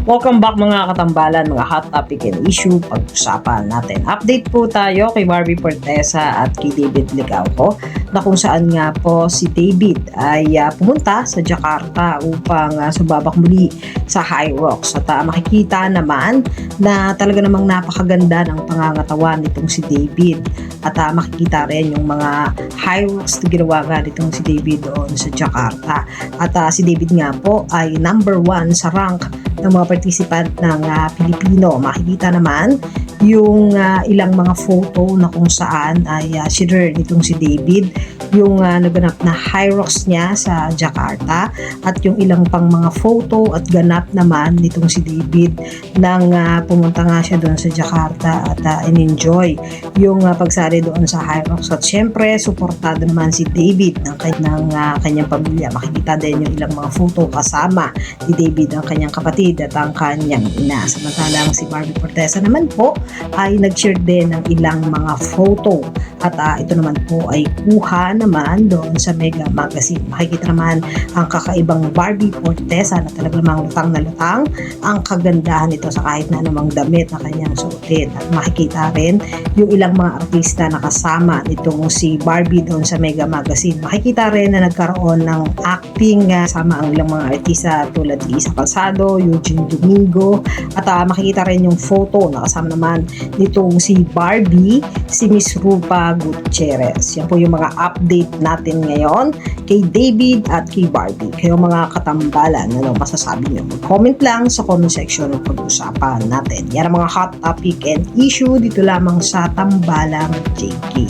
Welcome back mga katambalan, mga hot topic and issue pag-usapan natin. Update po tayo kay Barbie Fortesa at kay David Licauco na kung saan nga po si David ay pumunta sa Jakarta upang sumabak muli sa High Rocks. At makikita naman na talaga namang napakaganda ng pangangatawan nitong si David. At makikita rin yung mga High Rocks na ginawa nga nitong si David doon sa Jakarta. At si David nga po ay number 1 sa rank ng mga participant ng Pilipino. Makikita naman yung ilang mga photo na kung saan ay share nitong si David yung naganap na high rocks niya sa Jakarta at yung ilang pang mga photo at ganap naman nitong si David nang pumunta nga siya doon sa Jakarta at in-enjoy yung pagsali doon sa high rocks. At syempre suportado naman si David ng kanyang pamilya. Makikita din yung ilang mga photo kasama ni David ang kanyang kapatid at ang kanyang ina. Samantalang si Barbie Fortesa naman po ay nag-share din ng ilang mga photo at ito naman po ay kuha naman doon sa Mega Magazine. Makikita naman ang kakaibang Barbie Fortesa na talaga namang lutang na lutang ang kagandahan nito sa kahit na anumang damit na kanyang suotin. At makikita rin yung ilang mga artista na kasama nitong si Barbie doon sa Mega Magazine. Makikita rin na nagkaroon ng acting sama ang ilang mga artista tulad ni Isa Calzado, Eugene Domingo at makikita rin yung photo na kasama naman nitong si Barbie, si Miss Rupa Gutierrez. Yan po yung mga update natin ngayon kay David at kay Barbie. Kayo mga katambalan, ano masasabi nyo? Comment lang sa comment section ng pag-usapan natin. Yan ang mga hot topic and issue dito lamang sa Tambalang JK.